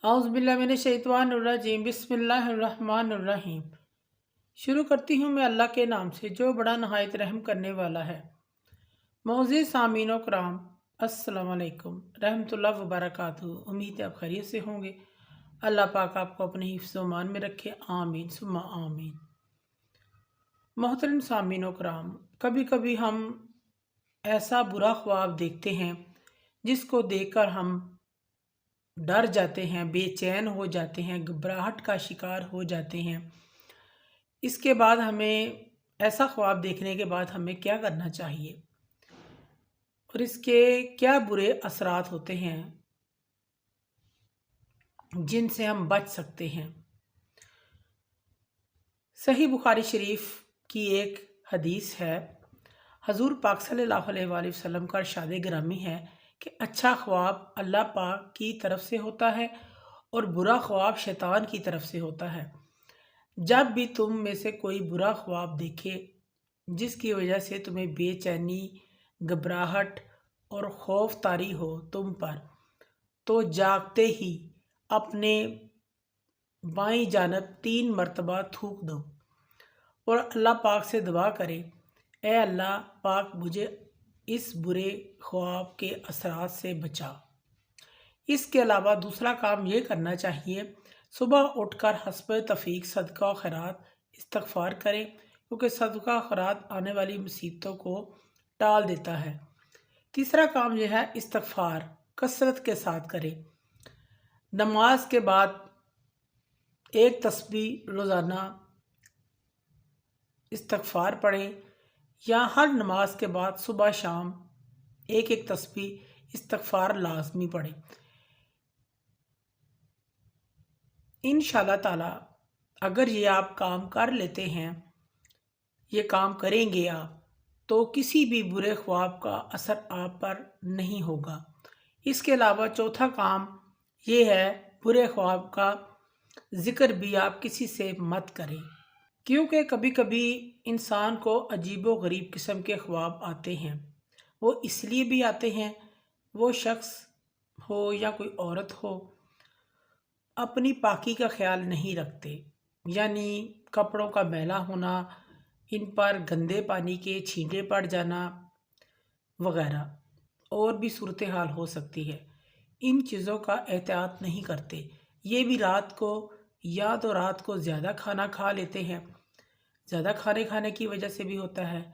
औज़ुबिल्लाहिमिनश्शैतानिर्रजीम बिस्मिल्लाहिर्रहमानिर्रहीम। शुरू करती हूँ मैं अल्लाह के नाम से जो बड़ा नहायत रहम करने वाला है। मोअज़्ज़िज़ सामीनो कराम, अस्सलाम वालेकुम रहमतुल्लाहि व बरकातुहू। उम्मीद है आप खैरियत से होंगे। अल्लाह पाक आपको अपने हिफ्ज़ व अमान में रखे, आमीन सुम्मा आमीन। मोहतरम सामीनो कराम, कभी कभी हम ऐसा बुरा ख्वाब देखते हैं जिसको देखकर हम डर जाते हैं, बेचैन हो जाते हैं, घबराहट का शिकार हो जाते हैं। इसके बाद हमें ऐसा ख्वाब देखने के बाद हमें क्या करना चाहिए और इसके क्या बुरे असरात होते हैं जिनसे हम बच सकते हैं। सही बुखारी शरीफ की एक हदीस है, हजूर पाक सल्लल्लाहु अलैहि वसल्लम का इरशाद गिरामी है कि अच्छा ख्वाब अल्लाह पाक की तरफ से होता है और बुरा ख्वाब शैतान की तरफ से होता है। जब भी तुम में से कोई बुरा ख्वाब देखे जिसकी वजह से तुम्हें बेचैनी, घबराहट और खौफ तारी हो तुम पर, तो जागते ही अपने बाईं जानब 3 मरतबा थूक दो और अल्लाह पाक से दुआ करें, ए अल्लाह पाक मुझे इस बुरे ख्वाब के असरात से बचा। इसके अलावा दूसरा काम ये करना चाहिए, सुबह उठकर हस्ब तफ़ीक सदका व खैरात इस्तग़फ़ार करें, क्योंकि सदका खैरात आने वाली मुसीबतों को टाल देता है। तीसरा काम यह है, इस्तग़फ़ार कसरत के साथ करें। नमाज के बाद एक तस्बीह रोज़ाना इस्तग़फ़ार पढ़ें या हर नमाज के बाद सुबह शाम एक एक तस्बीह इस्तग़फ़ार लाज़मी पढ़ें। इंशाअल्लाह ताला अगर ये आप काम कर लेते हैं, ये काम करेंगे आप, तो किसी भी बुरे ख्वाब का असर आप पर नहीं होगा। इसके अलावा चौथा काम ये है, बुरे ख्वाब का ज़िक्र भी आप किसी से मत करें, क्योंकि कभी कभी इंसान को अजीबो गरीब किस्म के ख्वाब आते हैं। वो इसलिए भी आते हैं, वो शख्स हो या कोई औरत हो अपनी पाकी का ख्याल नहीं रखते, यानी कपड़ों का मैला होना, इन पर गंदे पानी के छींटे पड़ जाना वगैरह, और भी सूरत हाल हो सकती है। इन चीज़ों का एहतियात नहीं करते। ये भी रात को या तो रात को ज़्यादा खाना खा लेते हैं, ज़्यादा खाने की वजह से भी होता है।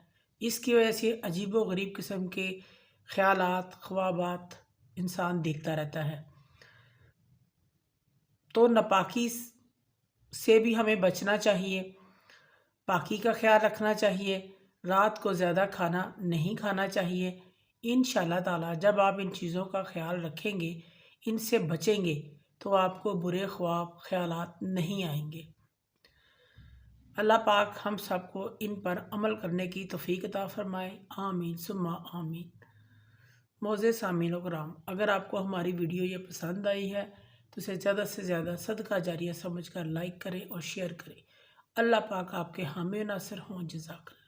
इसकी वजह से अजीबो गरीब किस्म के ख्यालात, ख्वाबात इंसान देखता रहता है। तो नापाकी से भी हमें बचना चाहिए, पाकी का ख्याल रखना चाहिए, रात को ज़्यादा खाना नहीं खाना चाहिए। इंशाअल्लाह ताला जब आप इन चीज़ों का ख्याल रखेंगे, इनसे बचेंगे, तो आपको बुरे ख्वाब ख्यालात नहीं आएंगे। अल्लाह पाक हम सबको इन पर अमल करने की तौफीक अता फरमाए, आमीन सुम्मा आमीन। मोअज़्ज़िज़ सामीनो कराम, अगर आपको हमारी वीडियो ये पसंद आई है तो इसे ज़्यादा से ज़्यादा सदका जारिया समझकर लाइक करें और शेयर करें। अल्लाह पाक आपके हामी नासिर हों। जज़ाकल्लाह।